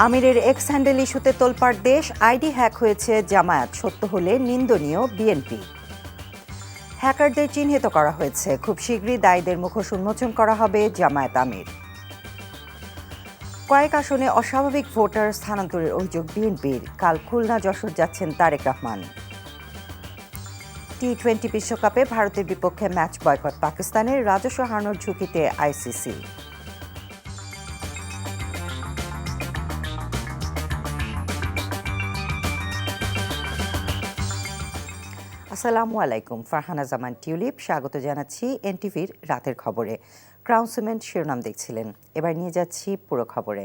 আমিরের x handle ইস্যুতে তোলপাড় দেশ, আইডি হ্যাক হয়েছে জামায়াত, সত্য হলে নিন্দনীয় বিএনপি। হ্যাকারদের চিহ্নিত করা হয়েছে, খুব শীঘ্রই দায়ীদের মুখোশ উন্মোচন করা হবে জামায়াত আমির। কয়েক আসনে অস্বাভাবিক ভোটার স্থানান্তরের অভিযোগ বিএনপির, কাল খুলনা যশোর যাচ্ছেন তারেক রহমান। টি-20 বিশ্বকাপে ভারতের বিপক্ষে ম্যাচ বয়কট পাকিস্তানের, রাজস্ব হারানোর ঝুঁকিতে আইসিসি। আসসালামু আলাইকুম, ফারহানা জামান টিউলিপ স্বাগত জানাচ্ছি এনটিভির রাতের খবরে। ক্রাউন সিমেন্ট শিরোনাম দেখছিলেন, এবার নিয়ে যাচ্ছি পুরো খবরে।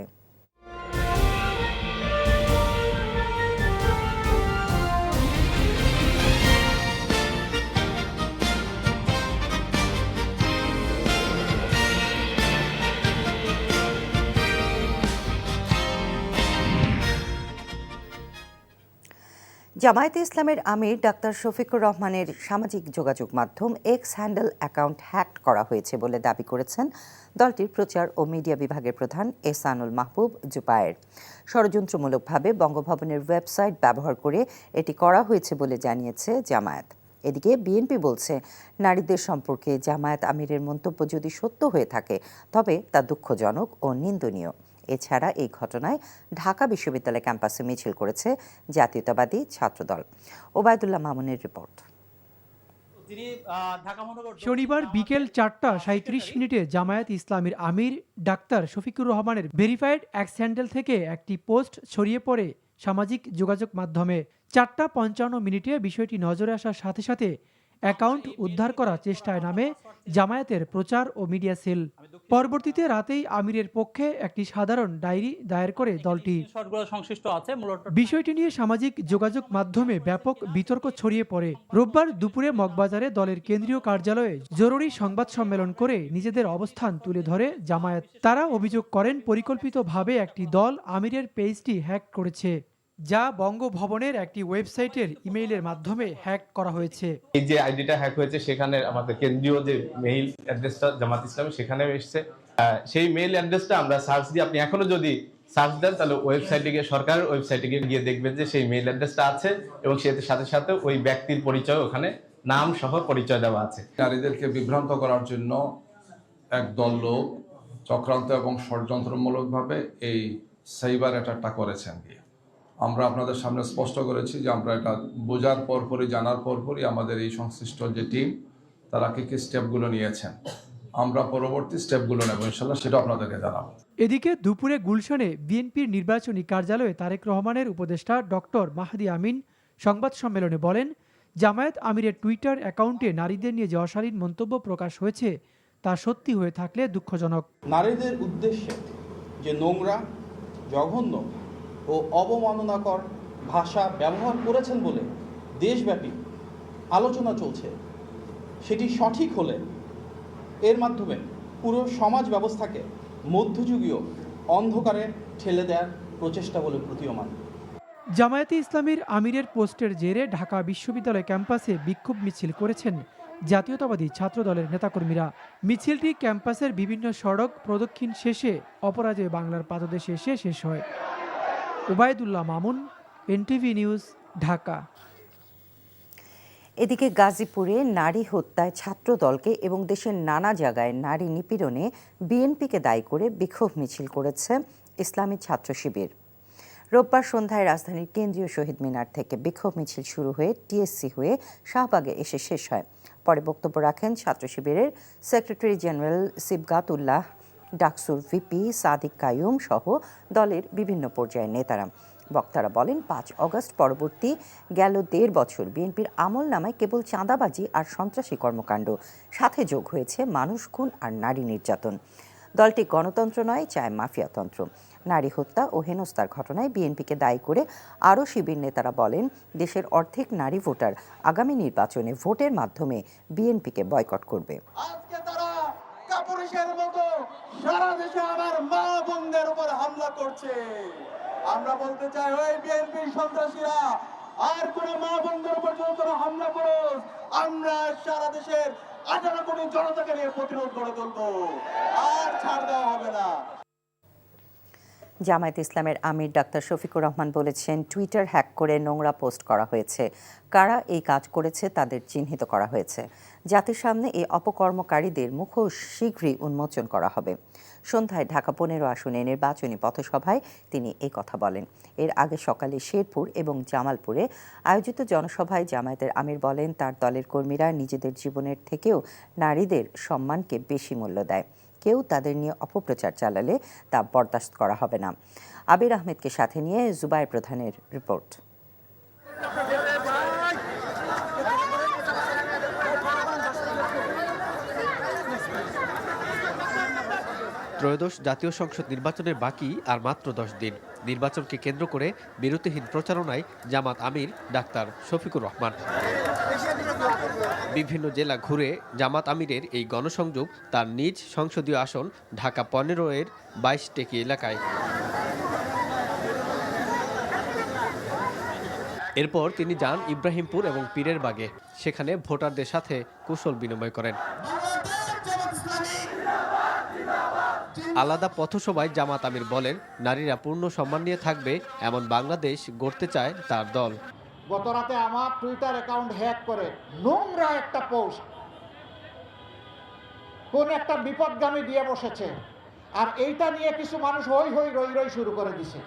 জামায়াতে ইসলামের আমির ডাক্তার শফিকুর রহমানের সামাজিক যোগাযোগ মাধ্যম এক্স হ্যান্ডেল অ্যাকাউন্ট হ্যাক করা হয়েছে বলে দাবি করেছেন দলটির প্রচার ও মিডিয়া বিভাগের প্রধান এহসানুল মাহবুব জুবায়ের। ষড়যন্ত্রমূলকভাবে বঙ্গভবনের ওয়েবসাইট ব্যবহার করে এটি করা হয়েছে বলে জানিয়েছে জামায়াত। এদিকে বিএনপি বলছে, নারীদের সম্পর্কে জামায়াত আমিরের মন্তব্য যদি সত্য হয়ে থাকে তবে তা দুঃখজনক ও নিন্দনীয়। এছাড়া এই ঘটনায় ঢাকা বিশ্ববিদ্যালয় ক্যাম্পাসে মিছিল করেছে জাতীয়তাবাদী ছাত্রদল। ওবায়দুল্লাহ মামুনের রিপোর্ট। শনিবার বিকেল 4:37 জামায়াত ইসলামীর আমির ডাক্তার শফিকুর রহমানের ভেরিফাইড এক্স হ্যান্ডেল থেকে একটি পোস্ট ছড়িয়ে পড়ে সামাজিক যোগাযোগ মাধ্যমে। 4:55 বিষয়টি নজরে আসার সাথে সাথে অ্যাকাউন্ট উদ্ধার করার চেষ্টায় নামে জামায়াতের প্রচার ও মিডিয়া সেল। পরবর্তীতে রাতেই আমিরের পক্ষে একটি সাধারণ ডায়েরি দায়ের করে দলটি। বিষয়টি নিয়ে সামাজিক যোগাযোগ মাধ্যমে ব্যাপক বিতর্ক ছড়িয়ে পড়ে। রোববার দুপুরে মগবাজারে দলের কেন্দ্রীয় কার্যালয়ে জরুরি সংবাদ সম্মেলন করে নিজেদের অবস্থান তুলে ধরে জামায়াত। তারা অভিযোগ করেন, পরিকল্পিতভাবে একটি দল আমিরের পেজটি হ্যাক করেছে, যা বঙ্গভবনের একটি ওয়েবসাইটের ইমেইলের মাধ্যমে হ্যাক করা হয়েছে। এই যে আইডিটা হ্যাক হয়েছে সেখানে আমাদের কেন্দ্রীয় যে মেইল অ্যাড্রেসটা জামাত ইসলামী সেখানে এসেছে। সেই মেইল অ্যাড্রেসটা আমরা সার্চ দিয়ে, আপনি এখনো যদি সার্চ দেন তাহলে ওয়েবসাইটে গিয়ে, সরকারের ওয়েবসাইটে গিয়ে দেখবেন যে সেই মেইল অ্যাড্রেসটা আছে এবং সেটার সাথে সাথে ওই ব্যক্তির পরিচয়, ওখানে নাম সহ পরিচয় দেওয়া আছে। নারীদেরকে বিভ্রান্ত করার জন্য একদল লোক চক্রান্ত এবং ষড়যন্ত্রমূলকভাবে এই সাইবার অ্যাটাকটা করেছেন। আমরা আপনাদের সামনে স্পষ্ট করেছি যে আমরা এটা বোঝার পরপরই, জানার পরপরই আমাদের এই সংশ্লিষ্ট যে টিম তারা কি স্টেপগুলো নিয়েছেন, আমরা পরবর্তী স্টেপগুলো নেব ইনশাল্লাহ, সেটা আপনাদেরকে জানাবো। এদিকে দুপুরে গুলশানে বিএনপির নির্বাচনী কার্যালয়ে তারেক রহমানের উপদেষ্টা ডক্টর মাহদি আমিন সংবাদ সম্মেলনে বলেন, জামায়াত আমিরের টুইটার অ্যাকাউন্টে নারীদের নিয়ে যে অশালীন মন্তব্য প্রকাশ হয়েছে তা সত্যি হয়ে থাকলে দুঃখজনক। নারীদের উদ্দেশ্যে যে নোংরা, জঘন্য ও অবমাননাকর ভাষা ব্যবহার করেছেন বলে দেশব্যাপী আলোচনা চলছে, সেটি সঠিক হলে এর মাধ্যমে পুরো সমাজ ব্যবস্থাকে মধ্যযুগীয় অন্ধকারে ঠেলে দেওয়ার প্রচেষ্টা বলে প্রতীয়মান। জামায়াতে ইসলামীর আমিরের পোস্টের জেরে ঢাকা বিশ্ববিদ্যালয় ক্যাম্পাসে বিক্ষোভ মিছিল করেছেন জাতীয়তাবাদী ছাত্রদলের নেতাকর্মীরা। মিছিলটি ক্যাম্পাসের বিভিন্ন সড়ক প্রদক্ষিণ শেষে অপরাজেয় বাংলার পাদদেশে এসে শেষ হয়। Obaidullah Mamun, NTV news, Dhaka. এদিকে গাজীপুরে নারী হত্যায় ছাত্রদলকে এবং দেশের নানা জায়গায় নারী নিপীড়নে বিএনপিকে দায়ী করে বিক্ষোভ মিছিল করেছে ইসলামী ছাত্র শিবির। রোববার সন্ধ্যায় রাজধানীর কেন্দ্রীয় শহীদ মিনার থেকে বিক্ষোভ মিছিল শুরু হয়ে টিএসসি হয়ে শাহবাগে এসে শেষ হয়। পরে বক্তব্য রাখেন ছাত্র শিবিরের সেক্রেটারি জেনারেল সিবগাত উল্লাহ, ডাকসুর ভিপি সাদিক কাইয়ুম সহ দলের বিভিন্ন পর্যায়ের নেতারা। বক্তারা বলেন, 5 অগস্ট পরবর্তী গেল 1.5 বছর বিএনপির আমল নামায় কেবল চাঁদাবাজি আর সন্ত্রাসী কর্মকাণ্ড, সাথে যোগ হয়েছে মানুষ খুন আর নারী নির্যাতন। দলটি গণতন্ত্র নয়, চায় মাফিয়াতন্ত্র। নারী হত্যা ও হেনস্থার ঘটনায় বিএনপিকে দায়ী করে আরও শিবির নেতারা বলেন, দেশের অর্ধেক নারী ভোটার আগামী নির্বাচনে ভোটের মাধ্যমে বিএনপিকে বয়কট করবে। সারা দেশে আমার মা বোনদের উপর হামলা করছে। আমরা বলতে চাই, ওই বিএনপি সন্ত্রাসীরা আর কোন মা বোনদের উপর যদি হামলা করো, আমরা সারা দেশের 18 কোটি জনতাকে নিয়ে প্রতিরোধ গড়ে তুলবো, আর ছাড় দেওয়া হবে না। জামায়াত ইসলামের আমির ডাক্তার শফিকুর রহমান বলেছেন, টুইটার হ্যাক করে নোংরা পোস্ট করা হয়েছে। কারা এই কাজ করেছে তাদের চিহ্নিত করা হয়েছে। জাতির সামনে এই অপকর্মকারীদের মুখোশ শীঘ্রই উন্মোচন করা হবে। সন্ধ্যায় ঢাকা 15 আসনে নির্বাচনী পথসভায় তিনি এই কথা বলেন। এর আগে সকালে শেরপুর এবং জামালপুরে আয়োজিত জনসভায় জামায়াতের আমির বলেন, তার দলের কর্মীরা নিজেদের জীবনের থেকেও নারীদের সম্মানকে বেশি মূল্য দেয়। কেউ তাদের নিয়ে অপপ্রচার চালালে তা বরদাস্ত করা হবে না। আবির আহমেদকে সাথে নিয়ে জুবায়ের প্রধানের রিপোর্ট। ত্রয়োদশ জাতীয় সংসদ নির্বাচনের বাকি আর মাত্র 10 দিন। নির্বাচনকে কেন্দ্র করে বিরতিহীন প্রচারণায় জামাত আমির ডাক্তার শফিকুর রহমান। বিভিন্ন জেলা ঘুরে জামাত আমিরের এই গণসংযোগ তার নিজ সংসদীয় আসন ঢাকা 15-এর 22 টেকি এলাকায়। এরপর তিনি যান ইব্রাহিমপুর এবং পীরের বাগে। সেখানে ভোটারদের সাথে কুশল বিনিময় করেন। আলাদা পথসভায় জামাত আমির বলেন, নারীরা পূর্ণ সম্মান নিয়ে থাকবে এমন বাংলাদেশ গড়তে চায় তার দল। গত রাতে আমার টুইটার অ্যাকাউন্ট হ্যাক করে নোংরা একটা পোস্ট কোন একটা বিপদগামী দিয়ে বসেছে, আর এইটা নিয়ে কিছু মানুষ হই হই রই রই শুরু করে দিছে।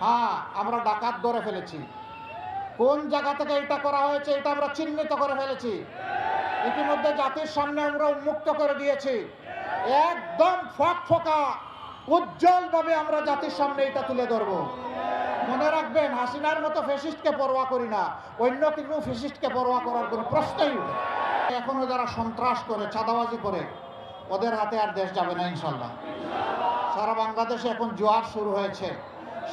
হ্যাঁ, আমরা ডাকাত ধরে ফেলেছি। কোন জায়গা থেকে এটা করা হয়েছে এটা আমরা চিহ্নিত করে ফেলেছি। ইতিমধ্যে জাতির সামনে আমরা উন্মুক্ত করে দিয়েছি। একদম ফকফকা উজ্জ্বলভাবে আমরা জাতির সামনে এটা তুলে ধরব। মনে রাখবেন, হাসিনার মতো ফ্যাসিস্টকে পরোয়া করি না, অন্য কোনো ফ্যাসিস্টকে পরোয়া করার কোনো প্রশ্নই উঠে। এখনো যারা সন্ত্রাস করে, চাঁদাবাজি করে, ওদের হাতে আর দেশ যাবে না ইনশাল্লাহ। সারা বাংলাদেশে এখন জোয়ার শুরু হয়েছে।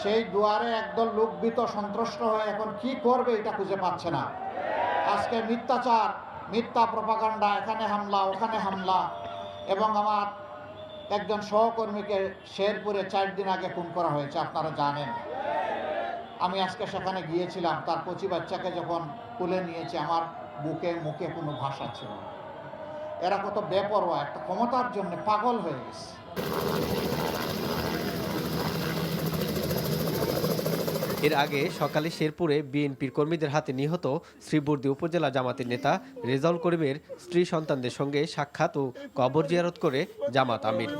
সেই দুয়ারে একদল লোকবিত সন্ত্রস্ত হয়ে এখন কি করবে এটা খুঁজে পাচ্ছে না। আজকে মিথ্যাচার, মিথ্যা প্রপাগান্ডা, এখানে হামলা ওখানে হামলা, এবং আমার একজন সহকর্মীকে শেরপুরে 4 দিন আগে খুন করা হয়েছে, আপনারা জানেন। আমি আজকে সেখানে গিয়েছিলাম, তার কচি বাচ্চাকে যখন তুলে নিয়েছে আমার বুকে মুখে কোনো ভাষা ছিল না। এরা কত বেপরোয়া, একটা ক্ষমতার জন্য পাগল হয়ে গেছে। এর আগে সকালে শেরপুরে বিএনপির কর্মীদের হাতে নিহত শ্রীবর্দী উপজেলা জামাতের নেতা রেজাউল করিমের স্ত্রী সন্তানদের সঙ্গে সাক্ষাৎ ও কবর জিয়ারত করে জামাত আমির।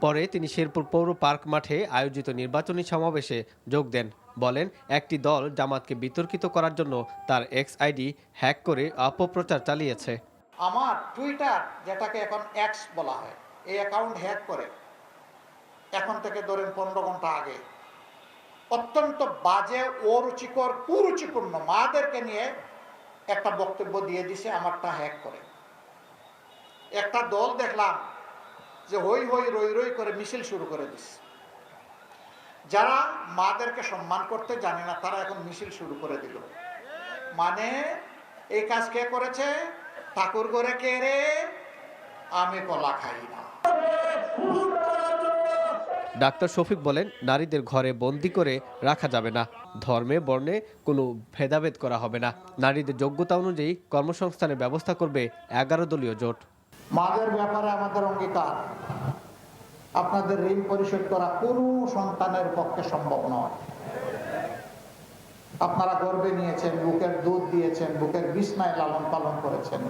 পরে তিনি শেরপুর পৌর পার্ক মাঠে আয়োজিত নির্বাচনী সমাবেশে যোগ দেন। বলেন, একটি দল জামাতকে বিতর্কিত করার জন্য তার এক্স আইডি হ্যাক করে অপপ্রচার চালিয়েছে। আমার টুইটার, যেটাকে এখন এক্স বলা হয়, এই অ্যাকাউন্ট হ্যাক করে এখন থেকে ধরেন 15 ঘন্টা আগে অত্যন্ত বাজে, অরুচিকর, কুরুচিপূর্ণ মাদেরকে নিয়ে একটা বক্তব্য দিয়ে দিছে আমারটা হ্যাক করে। একটা দল দেখলাম যে হই হই রই রই করে মিছিল শুরু করে দিছে। যারা মাদেরকে সম্মান করতে জানে না তারা এখন মিছিল শুরু করে দিল। মানে এই কাজ কে করেছে? ঠাকুর ঘরে কে রে? আমি কলা খাই না। ডাক্তার শফিক বলেন, নারীদের ঘরে বন্দি করে রাখা যাবে না। ধর্মে বর্ণে কোনো ভেদাভেদ করা হবে না। নারীদের যোগ্যতা অনুযায়ী কর্মসংস্থানের ব্যবস্থা করবে 11 দলীয় জোট। মাদের ব্যাপারে আমাদের অঙ্গীকার, আপনাদের ঋণ পরিশোধ করা কোনো সন্তানের পক্ষে সম্ভব নয়। আপনারা গর্বে নিয়েছেন, বুকের দুধ দিয়েছেন, বুকের বিছনায় লালন পালন করেছেন।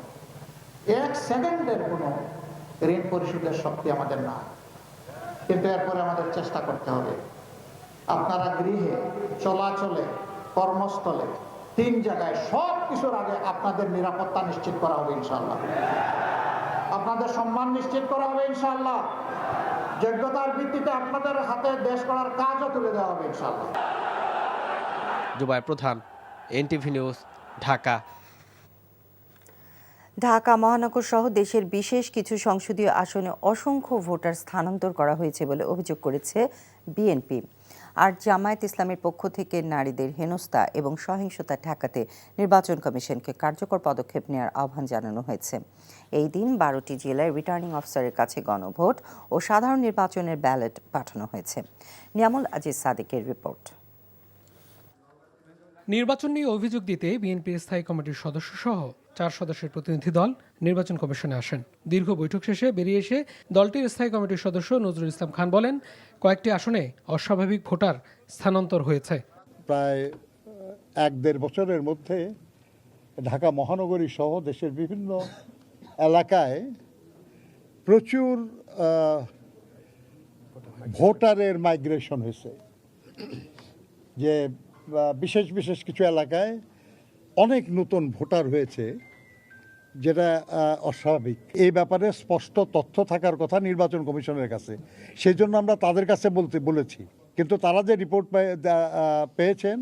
1 সেকেন্ডের কোনো ঋণ পরিশোধের শক্তি আমাদের না, কিন্তু এরপরে আমাদের চেষ্টা করতে হবে। আপনারা গৃহে, চলাচলে, কর্মস্থলে, 3 জায়গায় সব কিছুর আগে আপনাদের নিরাপত্তা নিশ্চিত করা হবে ইনশাআল্লাহ। আপনাদের সম্মান নিশ্চিত করা হবে ইনশাআল্লাহ। যোগ্যতার ভিত্তিতে আপনাদের হাতে দেশ করার কাজও তুলে দেওয়া হবে ইনশাআল্লাহ। জুবায়ের প্রধান, এনটিভি নিউজ, ঢাকা। ঢাকা মহানগর সহ দেশের বিশেষ কিছু সংসদীয় আসনে অসংখ্য ভোটার স্থানান্তর করা হয়েছে বলে অভিযোগ করেছে বিএনপি। আর জামায়াত ইসলামের পক্ষ থেকে নারীদের হেনস্থা এবং সহিংসতা ঠেকাতে নির্বাচন কমিশনকে কার্যকর পদক্ষেপ নেওয়ার আহ্বান জানানো হয়েছে। এই দিন 12টি জেলায় রিটার্নিং অফিসারের কাছে গণভোট ও সাধারণ নির্বাচনের ব্যালট পাঠানো হয়েছে। নিয়ামুল আজিজ সাদিকের রিপোর্ট। নির্বাচন নিয়ে অভিযোগ দিতে বিএনপির স্থায়ী কমিটির সদস্যসহ 4 সদস্যের প্রতিনিধি দল নির্বাচন কমিশনে আসেন। দীর্ঘ বৈঠক শেষে বেরিয়ে এসে দলটির স্থায়ী কমিটির সদস্য নজরুল ইসলাম খান বলেন, কয়েকটি আসনে অস্বাভাবিক ভোটার স্থানান্তর হয়েছে। প্রায় 1-1.5 বছরের মধ্যে ঢাকা মহানগরী সহ দেশের বিভিন্ন এলাকায় প্রচুর ভোটারের মাইগ্রেশন হয়েছে, যে বিশেষ বিশেষ কিছু এলাকায় অনেক নতুন ভোটার হয়েছে, যেটা অস্বাভাবিক। এই ব্যাপারে স্পষ্ট তথ্য থাকার কথা নির্বাচন কমিশনের কাছে, সেই জন্য আমরা তাদের কাছে বলেছি, কিন্তু তারা যে রিপোর্ট পেয়েছেন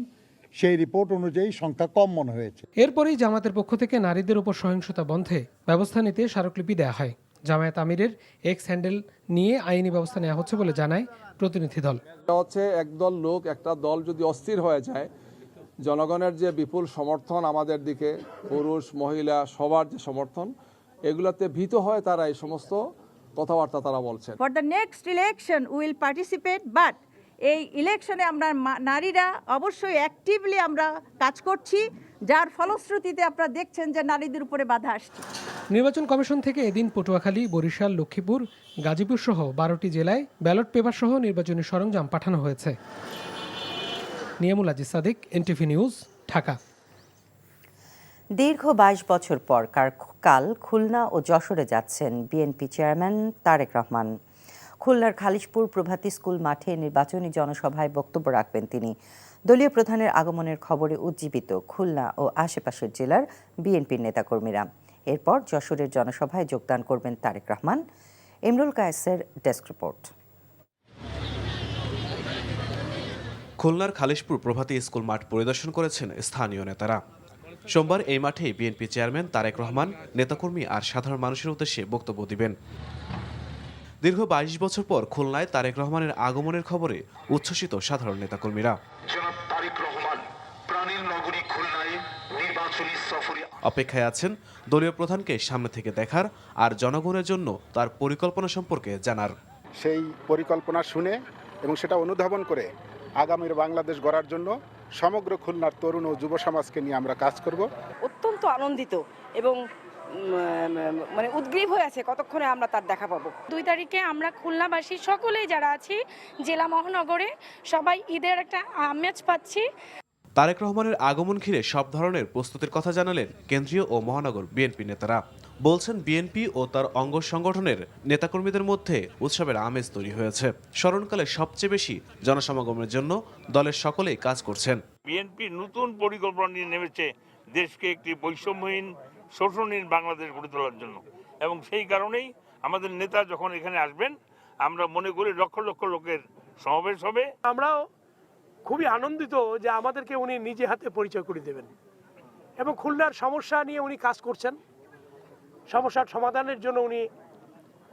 সেই রিপোর্ট অনুযায়ী সংখ্যা কম মনে হয়েছে। এরপরেই জামাতের পক্ষ থেকে নারীদের উপর সহিংসতা বন্ধে ব্যবস্থা নিতে স্মারকলিপি দেওয়া হয়। জামায়াত আমিরের এক্স হ্যান্ডেল নিয়ে আইনি ব্যবস্থা নেওয়া হচ্ছে বলে জানায় প্রতিনিধি দল। হচ্ছে একদল লোক, একটা দল যদি অস্থির হয়ে যায়, জনগণের যে বিপুল সমর্থন আমাদের দিকে, পুরুষ মহিলা সবার যে সমর্থন, এগুলাতে ভীত হয় তারা এই সমস্ত কথাবার্তা তারা বলছেন। For the next election will participate, but এই ইলেকশনে আমরা নারীরা অবশ্যই অ্যাক্টিভলি আমরা কাজ করছি, যার ফলশ্রুতিতে আপনারা দেখছেন যে নারীদের উপরে বাধা আসছে। নির্বাচন কমিশন থেকে এদিন পটুয়াখালী, বরিশাল, লক্ষ্মীপুর, গাজীপুর সহ 12টি জেলায় ব্যালট পেপার সহ নির্বাচনী সরঞ্জাম পাঠানো হয়েছে। Niyamul Aziz Sadiq, NTV news, Dhaka. দীর্ঘ 22 বছর পর কাল খুলনা ও যশোরে যাচ্ছেন বিএনপি চেয়ারম্যান তারেক রহমান। খুলনার খালিশপুর প্রভাতী স্কুল মাঠে নির্বাচনী জনসভায় বক্তব্য রাখবেন তিনি। দলীয় প্রধানের আগমনের খবরে উজ্জীবিত খুলনা ও আশেপাশের জেলার বিএনপির নেতাকর্মীরা। এরপর যশোরের জনসভায় যোগদান করবেন তারেক রহমান। ইমরুল কায়েসের ডেস্ক রিপোর্ট। খুলনার খালিশপুর প্রভাতী স্কুল মাঠ পরিদর্শন করেছেন স্থানীয় নেতারা। সোমবার এই মাঠেই বিএনপি চেয়ারম্যান তারেক রহমান নেতাকর্মী আর সাধারণ মানুষের উদ্দেশ্যে বক্তব্য দিবেন। দীর্ঘ 22 বছর পর খুলনায় তারেক রহমানের আগমনের খবরে উচ্ছ্বসিত সাধারণ নেতাকর্মীরা। অপেক্ষায় আছেন দলীয় প্রধানকে সামনে থেকে দেখার আর জনগণের জন্য তার পরিকল্পনা সম্পর্কে জানার। সেই পরিকল্পনা শুনে এবং সেটা অনুধাবন করে আগামীর বাংলাদেশ গড়ার জন্য সমগ্র খুলনার তরুণ ও যুব সমাজকে নিয়ে আমরা কাজ করব। অত্যন্ত আনন্দিত এবং মানে উদ্গ্রীব হয়ে আছে কতক্ষণে আমরা তার দেখা পাবো। 2 তারিখে আমরা খুলনাবাসী সকলেই যারা আছি জেলা মহানগরে সবাই ঈদের একটা আমেজ পাচ্ছি। তারেক রহমানের আগমন ঘিরে সব ধরনের প্রস্তুতির কথা জানালেন কেন্দ্রীয় ও মহানগর বিএনপি নেতারা। বলছেন বিএনপি ও তার অঙ্গ সংগঠনের নেতাকর্মীদের মধ্যে উৎসবের আমেজ তৈরি হয়েছে। স্মরণকালে সবচেয়ে বেশি জনসমাগমের জন্য দলের সকলেই কাজ করছেন। বিএনপি নতুন পরিকল্পনা নিয়ে নেমেছে দেশকে একটি বৈষম্যহীন, শোষণহীন বাংলাদেশ গড়ে তোলার জন্য, এবং সেই কারণেই আমাদের নেতা যখন এখানে আসবেন আমরা মনে করি লক্ষ লক্ষ লোকের সমাবেশ হবে। আমরাও খুবই আনন্দিত যে আমাদেরকে উনি নিজে হাতে পরিচয় করে দেবেন এবং খুলনার সমস্যা নিয়ে উনি কাজ করছেন। সমস্যার সমাধানের জন্য উনি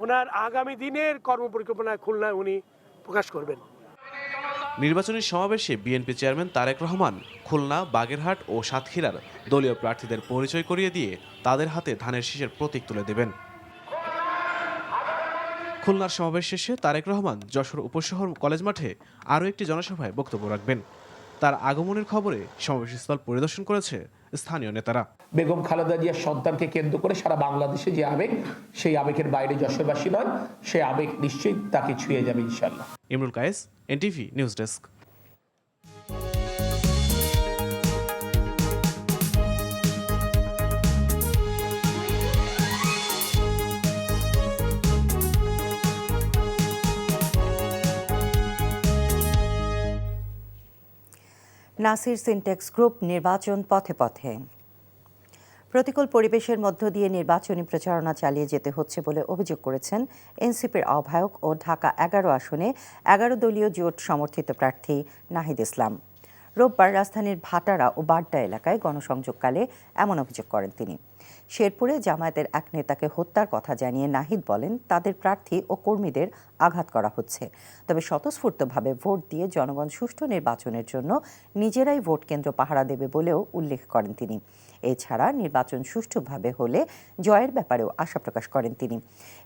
ওনার আগামী দিনের কর্মপরিকল্পনা খুলনায় উনি প্রকাশ করবেন। নির্বাচনী সমাবেশে বিএনপি চেয়ারম্যান তারেক রহমান খুলনা, বাগেরহাট ও সাতক্ষীরার দলীয় প্রার্থীদের পরিচয় করিয়ে দিয়ে তাদের হাতে ধানের শীষের প্রতীক তুলে দেবেন। খুলনার সমাবেশ শেষে তারেক রহমান যশোর উপশহর কলেজ মাঠে আরও একটি জনসভায় বক্তব্য রাখবেন। তার আগমনের খবরে সমাবেশস্থল পরিদর্শন করেছে স্থানীয় নেতারা। বেগম খালেদা জিয়ার সন্তানকে কেন্দ্র করে সারা বাংলাদেশে যে আবেগ, সেই আবেগের বাইরে যশোরবাসী নয়, সেই আবেগ নিশ্চয়ই তাকে ছুঁয়ে যাবে ইনশাআল্লাহ। Imrul Kayes, NTV news desk. Nasir Syntex group নির্বাচন পথে পথে। প্রতিকূল পরিবেশের মধ্য দিয়ে নির্বাচনী প্রচারণা চালিয়ে যেতে হচ্ছে বলে অভিযোগ করেছেন এনসিপির আহ্বায়ক ও ঢাকা 11 আসনে 11 দলীয় জোট সমর্থিত প্রার্থী নাহিদ ইসলাম। রোববার রাজধানীর ভাটারা ও বাড্ডা এলাকায় গণসংযোগকালে এমন অভিযোগ করেন তিনি। শেরপুরে জামায়াতের এক নেতাকে হত্যার কথা জানিয়ে নাহিদ বলেন, তাদের প্রার্থী ও কর্মীদের আঘাত করা হচ্ছে, তবে স্বতঃস্ফূর্তভাবে ভোট দিয়ে জনগণ সুষ্ঠু নির্বাচনের জন্য নিজেরাই ভোট কেন্দ্র পাহারা দেবে বলেও উল্লেখ করেন তিনি। এছাড়া নির্বাচন সুষ্ঠুভাবে হলে জয়ের ব্যাপারেও আশা প্রকাশ করেন তিনি।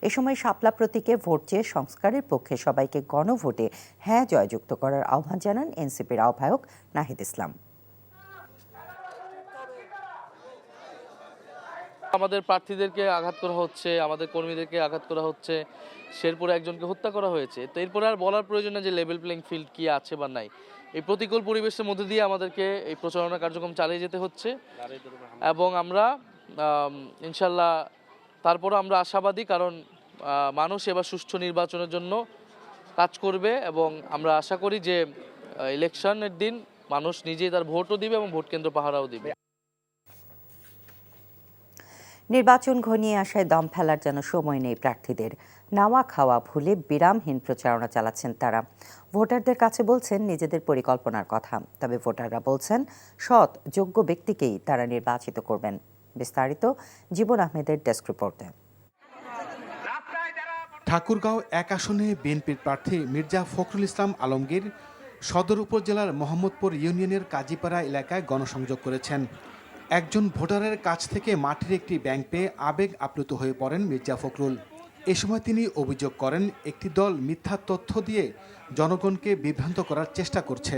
এ সময় শাপলা প্রতীকে ভোট চেয়ে সংস্কারের পক্ষে সবাইকে গণভোটে হ্যাঁ জয়যুক্ত করার আহ্বান জানান এনসিপির আহ্বায়ক নাহিদ ইসলাম। আমাদের প্রার্থীদেরকে আঘাত করা হচ্ছে, আমাদের কর্মীদেরকে আঘাত করা হচ্ছে, শেরপুরে একজনকে হত্যা করা হয়েছে। তো এরপরে আর বলার প্রয়োজন নেই যে লেভেল প্লেইং ফিল্ড কি আছে বা নাই। এই প্রতিকূল পরিবেশের মধ্যে দিয়ে আমাদেরকে এই প্রচারণা কার্যক্রম চালিয়ে যেতে হচ্ছে এবং আমরা ইনশাল্লাহ তারপরও আমরা আশাবাদী, কারণ মানুষ এবার সুষ্ঠু নির্বাচনের জন্য কাজ করবে এবং আমরা আশা করি যে ইলেকশনের দিন মানুষ নিজেই তার ভোটও দিবে এবং ভোট কেন্দ্র পাহারাও দিবে। নির্বাচন ঘনিয়ে আসায় দম ফেলার যেন সময় নেই প্রার্থীদের। নাওয়া খাওয়া ভুলে বিরামহীন প্রচারণা চালাচ্ছেন তারা। ভোটারদের কাছে বলছেন নিজেদের পরিকল্পনার কথা, তবে ভোটাররা বলছেন সৎ যোগ্য ব্যক্তিকেই তারা নির্বাচিত করবেন। বিস্তারিত জীবন আহমেদের ডেস্ক রিপোর্টে। ঠাকুরগাঁও 1 আসনে বিএনপির প্রার্থী মির্জা ফখরুল ইসলাম আলমগীর সদর উপজেলার মোহাম্মদপুর ইউনিয়নের কাজীপাড়া এলাকায় গণসংযোগ করেছেন। একজন ভোটারের কাছ থেকে মাটির একটি ব্যাংক পেয়ে আবেগ আপ্লুত হয়ে পড়েন মির্জা ফখরুল। এ সময় তিনি অভিযোগ করেন একটি দল মিথ্যা তথ্য দিয়ে জনগণকে বিভ্রান্ত করার চেষ্টা করছে।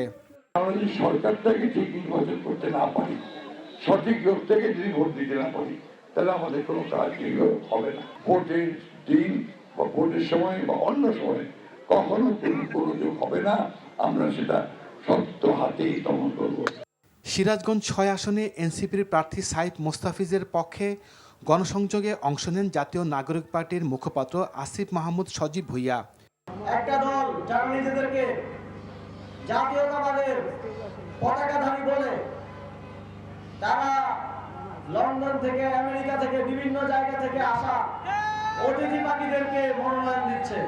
সরকারটাকে ঠিক নির্বাচন করতে না পারি, সঠিক লোকটাকে যদি ভোট দিতে না পারি, তাহলে আমাদের কোনো কাজ হবে না। ভোটের দিন বা ভোটের সময় বা অন্য সময় কখনো কোনো যোগ হবে না। আমরা সেটা শক্ত হাতেই দমন করব। সিরাজগঞ্জ 6 আসনে এনসিপির প্রার্থী সাইফ মোস্তাফিজের পক্ষে গণসংযোগে অংশ নেন জাতীয় নাগরিক পার্টির মুখপাত্র আসিফ মাহমুদ সজীব ভুইয়া। একটা দল যারা নিজেদেরকে জাতীয়তাবাদের পতাকাধারী বলে, তারা লন্ডন থেকে, আমেরিকা থেকে, বিভিন্ন জায়গা থেকে আসা অতিথি পাখিদেরকে মনোনয়ন দিচ্ছে।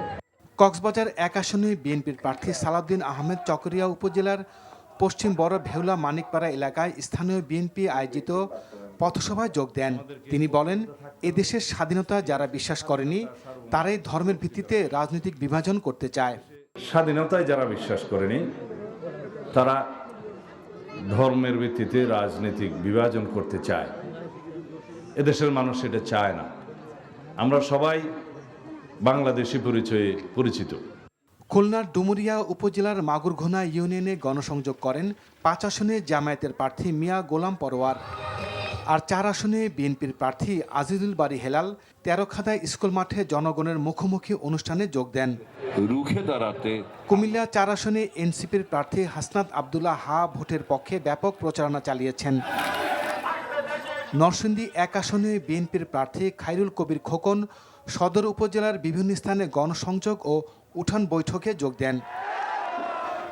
কক্সবাজার 1 আসনে বিএনপির প্রার্থী সালাউদ্দিন আহমেদ চকরিয়া উপজেলার পশ্চিম বড় ভেউলা মানিকপাড়া এলাকায় স্থানীয় বিএনপি আয়োজিত পথসভায় যোগ দেন। তিনি বলেন, এদেশের স্বাধীনতা যারা বিশ্বাস করেনি তারাই ধর্মের ভিত্তিতে রাজনৈতিক বিভাজন করতে চায়। স্বাধীনতায় যারা বিশ্বাস করেনি তারা ধর্মের ভিত্তিতে রাজনৈতিক বিভাজন করতে চায়। এদেশের মানুষ এটা চায় না। আমরা সবাই বাংলাদেশি পরিচয়ে পরিচিত। খুলনার ডুমুরিয়া উপজেলার মাগুরঘোনা ইউনিয়নে গণসংযোগ করেন 5 আসনে জামায়াতের প্রার্থী মিয়া গোলাম পরোয়ার। আর 4 আসনে বিএনপির প্রার্থী আজিজুল বারী হেলাল তেরোখাদা স্কুল মাঠে জনগণের মুখোমুখি অনুষ্ঠানে যোগ দেন। রুখে দাঁড়াতে কুমিল্লা 4 আসনে এনসিপির প্রার্থী হাসনাত আবদুল্লাহ হা ভোটের পক্ষে ব্যাপক প্রচারণা চালিয়েছেন। নরসিংদী 1 আসনে বিএনপির প্রার্থী খায়রুল কবির খোকন সদর উপজেলার বিভিন্ন স্থানে গণসংযোগ ও উঠান বৈঠকে যোগ দেন।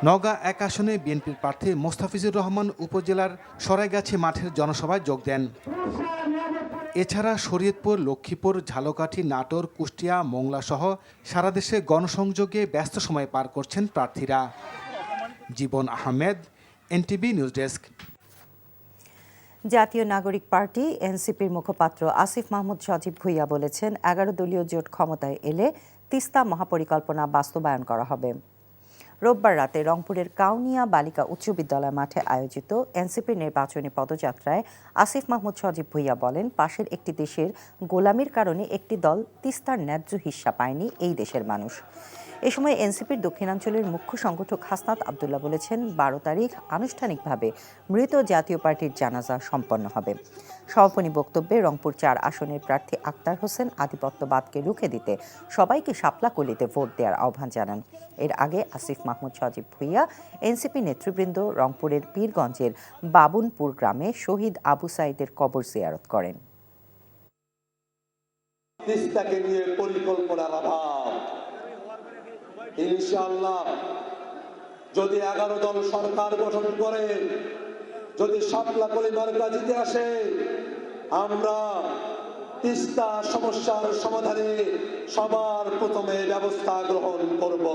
নওগাঁ 1 আসনে বিএনপির প্রার্থী মোস্তাফিজুর রহমান উপজেলার সরাইগাছি মাঠের জনসভায় যোগ দেন। এছাড়া শরীয়তপুর, লক্ষ্মীপুর, ঝালকাঠি, নাটোর, কুষ্টিয়া, মোংলা সহ সারা দেশে গণসংযোগে ব্যস্ত সময় পার করছেন প্রার্থীরা। জীবন আহমেদ, এনটিভি নিউজ ডেস্ক। জাতীয় নাগরিক পার্টি এনসিপির মুখপাত্র আসিফ মাহমুদ সজীব ভুইয়া বলেছেন, 11 দলীয় জোট ক্ষমতায় এলে তিস্তা মহাপরিকল্পনা বাস্তবায়ন করা হবে। রোববার রাতে রংপুরের কাউনিয়া বালিকা উচ্চ বিদ্যালয় মাঠে আয়োজিত এনসিপির নির্বাচনী পদযাত্রায় আসিফ মাহমুদ সজীব ভুইয়া বলেন, পাশের একটি দেশের গোলামির কারণে একটি দল তিস্তার ন্যায্য হিস্সা পায়নি এই দেশের মানুষ। এ সময় এনসিপির দক্ষিণাঞ্চলের মুখ্য সংগঠক হাসনাত আবদুল্লাহ বলেছেন, 12 তারিখ আনুষ্ঠানিকভাবে মৃত জাতীয় পার্টির জানাজা সম্পন্ন হবে। সমাপনী বক্তব্যে রংপুর 4 আসনের প্রার্থী আক্তার হোসেন আধিপত্যবাদকে রুখে দিতে সবাইকে শাপলা কলিতে ভোট দেওয়ার আহ্বান জানান। এর আগে আসিফ মাহমুদ সজীব ভুইয়া এনসিপি নেতৃবৃন্দ রংপুরের পীরগঞ্জের বাবুনপুর গ্রামে শহীদ আবু সাইদের কবর জিয়ারত করেন। তিস্তাকে নিয়ে পরিকল্পনার অভাব। ইনশাআল্লাহ যদি 11 দল সরকার গঠন করে, যদি শাপলাকলি মার্কা জিতে আসে, আমরা তিস্তা সমস্যার সমাধানে সবার প্রথমে ব্যবস্থা গ্রহণ করব।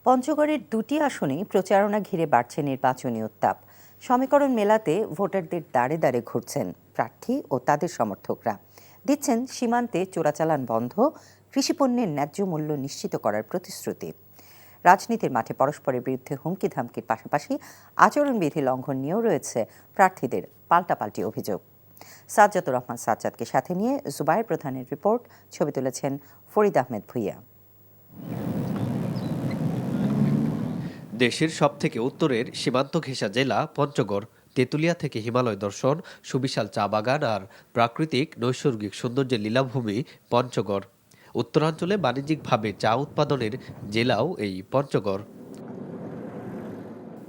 পঞ্চগড়ের 2টি আসনেই প্রচারণা ঘিরে বাড়ছে নির্বাচনী উত্তাপ। সমীকরণ মেলাতে ভোটারদের দাঁড়ে দাঁড়ে ঘুরছেন প্রার্থী ও তাদের সমর্থকরা। দিচ্ছেন সীমান্তে চোরাচালান বন্ধ, কৃষিপণ্যের ন্যায্য মূল্য নিশ্চিত করার প্রতিশ্রুতি। রাজনীতির মাঠে পরস্পরের বিরুদ্ধে হুমকি ধামকির পাশাপাশি আচরণবিধি লঙ্ঘন নিয়েও রয়েছে প্রার্থীদের পাল্টাপাল্টি অভিযোগ। সাজ্জাতুর রহমান সাজ্জাদকে সাথে নিয়ে জুবায়ের প্রধানের রিপোর্ট, ছবি তুলেছেন ফরিদ আহমেদ ভুইয়া। দেশের সবথেকে উত্তরের সীমান্ত ঘেঁষা জেলা পঞ্চগড়। তেঁতুলিয়া থেকে হিমালয় দর্শন, সুবিশাল চা বাগান আর প্রাকৃতিক নৈসর্গিক সৌন্দর্যের লীলাভূমি পঞ্চগড়। উত্তরাঞ্চলে বাণিজ্যিকভাবে চা উৎপাদনের জেলাও এই পঞ্চগড়।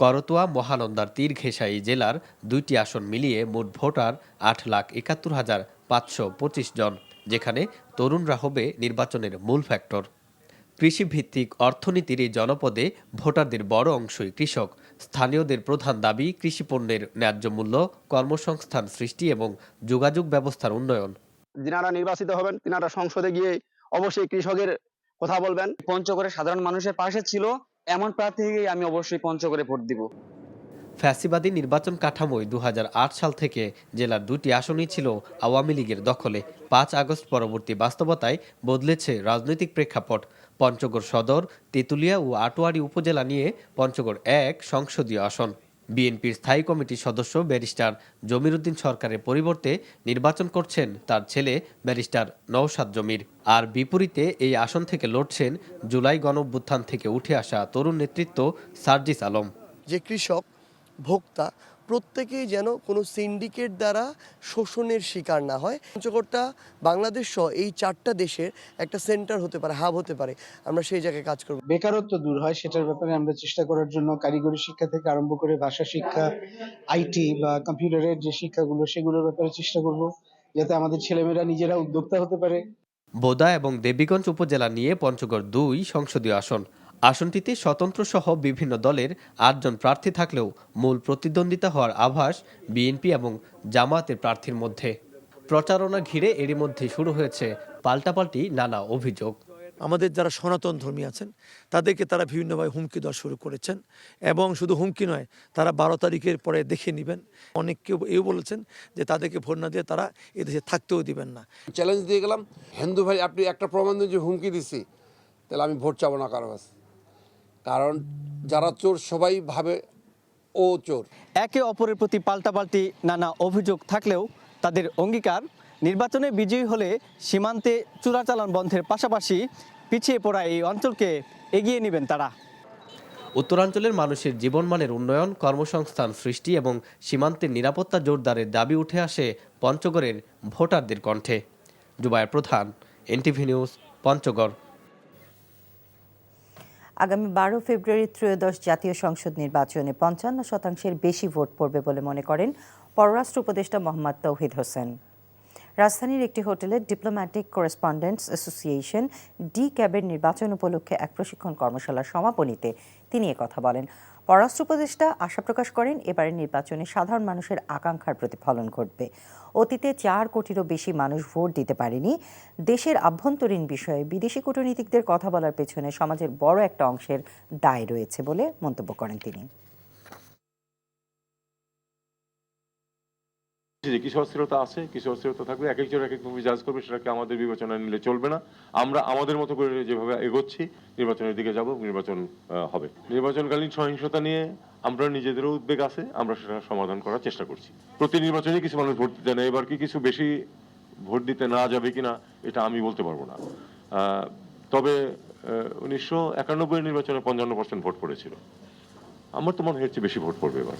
করতোয়া মহানন্দার তীর ঘেঁষা এই জেলার 2টি আসন মিলিয়ে মোট ভোটার 8,71,525 জন, যেখানে তরুণরা হবে নির্বাচনের মূল ফ্যাক্টর। কৃষিভিত্তিক অর্থনীতির এই জনপদে ভোটারদের বড় অংশই কৃষক। স্থানীয়দের প্রধান দাবি কৃষিপণ্যের ন্যায্য মূল্য, কর্মসংস্থান সৃষ্টি এবং যোগাযোগ ব্যবস্থার উন্নয়ন। যিনারা নির্বাচিত হবেন তিনারা সংসদে গিয়ে অবশ্যই কৃষকের কথা বলবেন। পঞ্চগড়ে সাধারণ মানুষের পাশে ছিল এমন প্রার্থীকেই আমি অবশ্যই পঞ্চগড়ে ভোট দিব। ফ্যাসিবাদী নির্বাচন কাঠামোয় 2008 সাল থেকে জেলার 2টি আসনই ছিল আওয়ামী লীগের দখলে। 5 আগস্ট পরবর্তী বাস্তবতায় বদলেছে রাজনৈতিক প্রেক্ষাপট। পঞ্চগড় সদর, তেঁতুলিয়া ও আটোয়ারী উপজেলা নিয়ে পঞ্চগড় 1 সংসদীয় আসন। বিএনপির স্থায়ী কমিটির সদস্য ব্যারিস্টার জমিরুদ্দিন সরকারের পরিবর্তে নির্বাচন করছেন তার ছেলে ব্যারিস্টার নওশাদ জমির। আর বিপরীতে এই আসন থেকে লড়ছেন জুলাই গণঅভ্যুত্থান থেকে উঠে আসা তরুণ নেতৃত্ব সার্জিস আলম। যে কৃষক ভোক্তা প্রত্যেকেই যেন কোনো সিন্ডিকেট দ্বারা শোষণের শিকার না হয়। পঞ্চগড়টা বাংলাদেশ সহ এই 4টা দেশের একটা সেন্টার হতে পারে, হাব হতে পারে। আমরা সেই জায়গায় কাজ করব। বেকারত্ব দূর হয় সেটার ব্যাপারে আমরা চেষ্টা করার জন্য কারিগরি শিক্ষা থেকে আরম্ভ করে ভাষা শিক্ষা, আইটি বা কম্পিউটারের যে শিক্ষাগুলো সেগুলোর ব্যাপারে চেষ্টা করব, যাতে আমাদের ছেলেমেয়েরা নিজেরা উদ্যোক্তা হতে পারে। বোদা এবং দেবীগঞ্জ উপজেলা নিয়ে পঞ্চগড় 2 সংসদীয় আসন। আসনটিতে স্বতন্ত্র সহ বিভিন্ন দলের 8 জন প্রার্থী থাকলেও মূল প্রতিদ্বন্দ্বিতা হওয়ার আভাস বিএনপি এবং জামায়াতের প্রার্থীর মধ্যে। প্রচারণা ঘিরে এরই মধ্যে শুরু হয়েছে পাল্টাপাল্টি নানা অভিযোগ। আমাদের যারা সনাতন ধর্মী আছেন তাদেরকে তারা বিভিন্নভাবে হুমকি দেওয়া শুরু করেছেন, এবং শুধু হুমকি নয়, তারা 12 তারিখের পরে দেখে নেবেন। অনেককে এও বলেছেন যে তাদেরকে ভোট না দিয়ে তারা এদেশে থাকতেও দিবেন না। চ্যালেঞ্জ দিয়ে গেলাম, হিন্দু ভাই আপনি একটা প্রমাণ দিন যে হুমকি দিচ্ছি, তাহলে আমি ভোট চাবো না কারো কাছে। কারণ যারা চোর সবাই ভাবে ও চোর। একে অপরের প্রতি পাল্টাপাল্টি নানা অভিযোগ থাকলেও তাদের অঙ্গীকার নির্বাচনে বিজয়ী হলে সীমান্তে চোরাচালান বন্ধের পাশাপাশি পিছিয়ে পড়া এই অঞ্চলকে এগিয়ে নেবেন তারা। উত্তরাঞ্চলের মানুষের জীবনমানের উন্নয়ন, কর্মসংস্থান সৃষ্টি এবং সীমান্তের নিরাপত্তা জোরদারের দাবি উঠে আসে পঞ্চগড়ের ভোটারদের কণ্ঠে। জুবায়ের প্রধান, এনটিভি নিউজ, পঞ্চগড়। আগামী 12 ফেব্রুয়ারি ত্রয়োদশ জাতীয় সংসদ নির্বাচনে 55% বেশি ভোট পড়বে বলে মনে করেন পররাষ্ট্র উপদেষ্টা মোহাম্মদ তৌহিদ হোসেন। রাজধানীর একটি হোটেলে ডিপ্লোম্যাটিক করেসপন্ডেন্টস অ্যাসোসিয়েশন ডি-ক্যাবের নির্বাচন উপলক্ষে এক প্রশিক্ষণ কর্মশালার সমাপনীতে তিনি কথা বলেন। পররাষ্ট্র উপদেষ্টা আশা প্রকাশ করেন এবারের নির্বাচনে সাধারণ মানুষের আকাঙ্ক্ষার প্রতিফলন ঘটবে। অতীতে 4 কোটিরও বেশি মানুষ ভোট দিতে পারেনি। দেশের আভ্যন্তরীণ বিষয়ে বিদেশি কূটনীতিকদের কথা বলার পেছনে সমাজের বড় একটা অংশের দায় রয়েছে বলে মন্তব্য করেন তিনি। কিছু অস্থিরতা আছে, কিছু অস্থিরতা থাকবে, এক একজন এক একভাবে জাজ করবে, সেটাকে আমাদের বিবেচনায় নিলে চলবে না। আমরা আমাদের মতো করে যেভাবে এগোচ্ছি নির্বাচনের দিকে যাব, নির্বাচন হবে। নির্বাচনকালীন সহিংসতা নিয়ে আমরা নিজেদেরও উদ্বেগ আছে, আমরা সেটা সমাধান করার চেষ্টা করছি। প্রতি নির্বাচনে কিছু মানুষ ভোট দিতে না, এবার কি কিছু বেশি ভোট দিতে না যাবে কিনা এটা আমি বলতে পারবো না। তবে 1991 নির্বাচনে 55% ভোট পড়েছিল, আমার তো মনে হচ্ছে বেশি ভোট পড়বে এবার।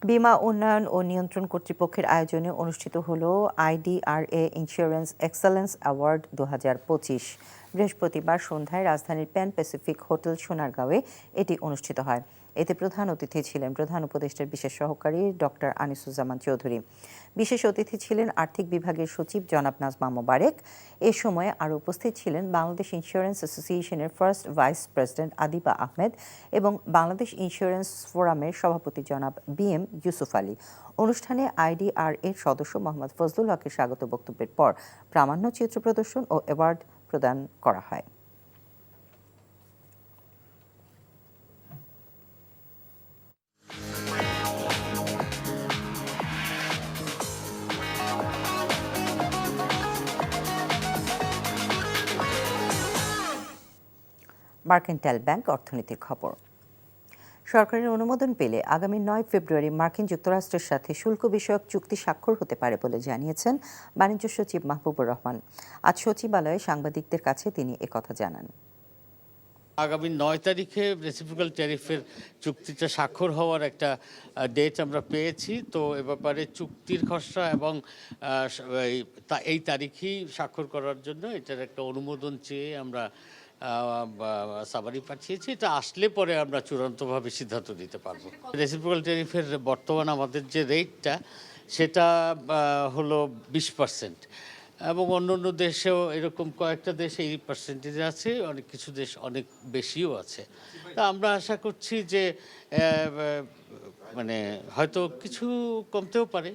বীমা উন্নয়ন ও নিয়ন্ত্রণ কর্তৃপক্ষের আয়োজনে অনুষ্ঠিত হল IDRA ইন্স্যুরেন্স এক্সেলেন্স অ্যাওয়ার্ড 2025। বৃহস্পতিবার সন্ধ্যায় রাজধানীর প্যান প্যাসিফিক হোটেল সোনারগাঁওয়ে এটি অনুষ্ঠিত হয়। এতে প্রধান অতিথি ছিলেন প্রধান উপদেষ্টার বিশেষ সহকারী ডক্টর আনিসুজ্জামান চৌধুরী। বিশেষ অতিথি ছিলেন আর্থিক বিভাগের সচিব জনাব নাজমা মোবারক। এ সময় আরও উপস্থিত ছিলেন বাংলাদেশ ইন্স্যুরেন্স অ্যাসোসিয়েশনের first vice president Adiba Ahmed এবং বাংলাদেশ ইন্স্যুরেন্স ফোরামের সভাপতি জনাব BM ইউসুফ আলী। অনুষ্ঠানে IDRA সদস্য মোহাম্মদ ফজলুল হকের স্বাগত বক্তব্যের পর প্রামাণ্য চিত্র প্রদর্শন ও অ্যাওয়ার্ড প্রদান করা হয়। মার্কেন্টাইল ব্যাংক অর্থনীতির খবর। সরকারের অনুমোদন পেলে আগামী 9 ফেব্রুয়ারি মার্কিন যুক্তরাষ্ট্রের সাথে শুল্ক বিষয়ক চুক্তি স্বাক্ষর হতে পারে বলে জানিয়েছেন বাণিজ্য সচিব মাহবুবুর রহমান। আজ সচিবালয়ে সাংবাদিকদের কাছে তিনি একথা জানান। আগামী 9 তারিখে রেসিপ্রোকাল ট্যারিফের চুক্তিটা স্বাক্ষর হওয়ার একটা ডেট আমরা পেয়েছি। তো এ ব্যাপারে চুক্তির খসড়া এবং এই তারিখেই স্বাক্ষর করার জন্য এটার একটা অনুমোদন চেয়ে আমরা সাবারি পাঠিয়েছি। এটা আসলে পরে আমরা চূড়ান্তভাবে সিদ্ধান্ত নিতে পারবো। রেসিপ্রোকাল ট্যারিফের বর্তমান আমাদের যে রেটটা সেটা হলো 20%, এবং অন্য অন্য দেশেও এরকম কয়েকটা দেশে এই পার্সেন্টেজ আছে, অনেক কিছু দেশ অনেক বেশিও আছে। তা আমরা আশা করছি যে মানে হয়তো কিছু কমতেও পারে।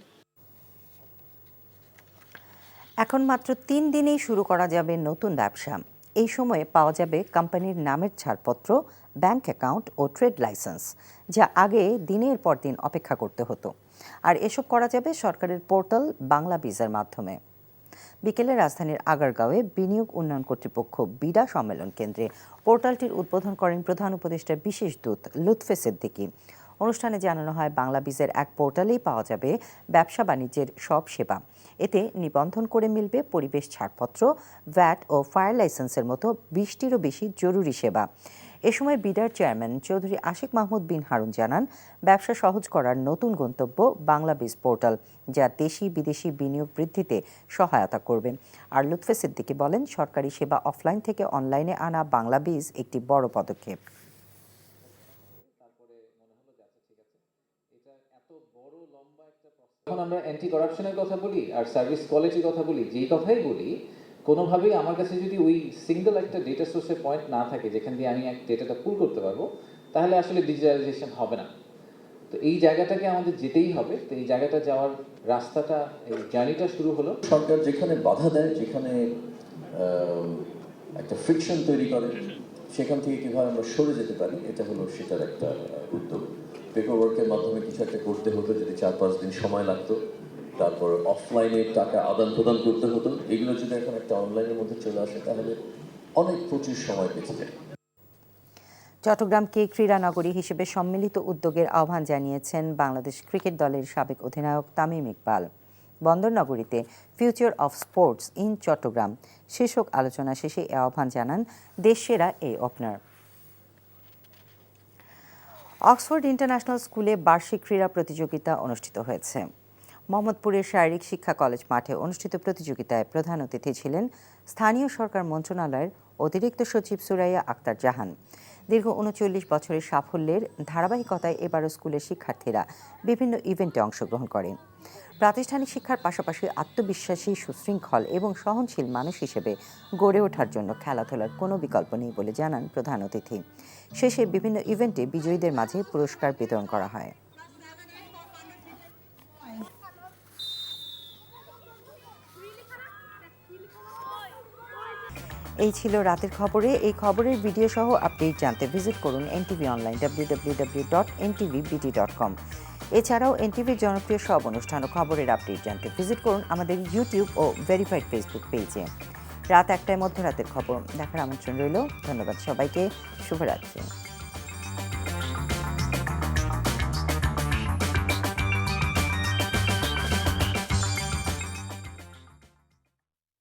এখন মাত্র 3 দিনেই শুরু করা যাবে নতুন ব্যবসা। এই সময়ে পাওয়া যাবে কোম্পানির নামের ছাড়পত্র, ব্যাংক অ্যাকাউন্ট ও ট্রেড লাইসেন্স, যা আগে দিনের পর দিন অপেক্ষা করতে হতো। আর এসব করা যাবে সরকারের পোর্টাল বাংলা বিজার মাধ্যমে। বিকেলে রাজধানীর আগারগাঁওয়ে বিনিয়োগ উন্নয়ন কর্তৃপক্ষ বিডা সম্মেলন কেন্দ্রে পোর্টালটির উদ্বোধন করেন প্রধান উপদেষ্টার বিশেষ দূত লুৎফে সিদ্দিকী। অনুষ্ঠানে জানানো হয় বাংলা বিজের এক পোর্টালেই পাওয়া যাবে ব্যবসা বাণিজ্যের সব সেবা। এতে নিবন্ধন করে মিলবে পরিবেশ ছাড়পত্র, ভ্যাট ও ফায়ার লাইসেন্সের মতো 20টিরও বেশি জরুরি সেবা। এ সময় বিডার চেয়ারম্যান চৌধুরী আশিক মাহমুদ বিন হারুন জানান, ব্যবসা সহজ করার নতুন গন্তব্য বাংলা বিজ পোর্টাল, যা দেশি বিদেশি বিনিয়োগ বৃদ্ধিতে সহায়তা করবে। আর লুৎফে সিদ্দিকী বলেন, সরকারি সেবা অফলাইন থেকে অনলাইনে আনা বাংলা বিজ একটি বড় পদক্ষেপ। যখন আমরা অ্যান্টি করাপশনের কথা বলি আর সার্ভিস কোয়ালিটির কথা বলি, যেই কথাই বলি, কোনোভাবেই আমার কাছে যদি ওই সিঙ্গেল একটা ডেটা সোর্সের পয়েন্ট না থাকে যেখান দিয়ে আমি এক ডেটাটা পুল করতে পারবো, তাহলে আসলে ডিজিটালাইজেশন হবে না। তো এই জায়গাটাকে আমাদের যেতেই হবে। তো এই জায়গাটা যাওয়ার রাস্তাটা, এই জার্নিটা শুরু হলো। সরকার যেখানে বাধা দেয়, যেখানে একটা ফ্রিকশন তৈরি করে, সেখান থেকে কীভাবে আমরা সরে যেতে পারি, এটা হলো সেটার একটা উদ্যোগ। পেপার ওয়ার্কের মাধ্যমে কিছু একটা করতে হতো, যদি 4-5 দিন সময় লাগতো, তারপর অফলাইনে টাকা আদান প্রদান করতে হতো। এগুলো যদি এখন একটা অনলাইনের মধ্যে চলে আসে, তাহলে অনেক প্রচুর সময় বেঁচে যায়। চট্টগ্রামকে ক্রীড়া নগরী হিসেবে সম্মিলিত উদ্যোগের আহ্বান জানিয়েছেন বাংলাদেশ ক্রিকেট দলের সাবেক অধিনায়ক তামিম ইকবাল। বন্দর নগরীতে future of sports in Chattogram শীর্ষক আলোচনা শেষে এ আহ্বান জানান দেশসেরা এই ওপেনার। অক্সফোর্ড ইন্টারন্যাশনাল স্কুলে বার্ষিক ক্রীড়া প্রতিযোগিতা অনুষ্ঠিত হয়েছে। মোহাম্মদপুরের শারীরিক শিক্ষা কলেজ মাঠে অনুষ্ঠিত প্রতিযোগিতায় প্রধান অতিথি ছিলেন স্থানীয় সরকার মন্ত্রণালয়ের অতিরিক্ত সচিব সুরাইয়া আক্তার জাহান। দীর্ঘ 39 বছরের সাফল্যের ধারাবাহিকতায় এবারও স্কুলের শিক্ষার্থীরা বিভিন্ন ইভেন্টে অংশগ্রহণ করে। প্রাতিষ্ঠানিক শিক্ষার পাশাপাশি আত্মবিশ্বাসী, সুশৃঙ্খল এবং সহনশীল মানুষ হিসেবে গড়ে ওঠার জন্য খেলাধুলার কোনো বিকল্প নেই বলে জানান প্রধান অতিথি। শেষে বিভিন্ন ইভেন্টে বিজয়ীদের মাঝে পুরস্কার বিতরণ করা হয়। এই ছিল রাতের খবরে। এই খবরের ভিডিও সহ আপডেট জানতে ভিজিট করুন এনটিভি অনলাইন www.ntvbt.com। এছাড়াও এনটিভির জনপ্রিয় সব অনুষ্ঠান ও খবরের আপডেট জানতে ভিজিট করুন আমাদের ইউটিউব ও ভেরিফাইড ফেসবুক পেজে। রাত 1টায় মধ্যরাতের খবর দেখার আমন্ত্রণ রইল। ধন্যবাদ সবাইকে। শুভরাত্রি।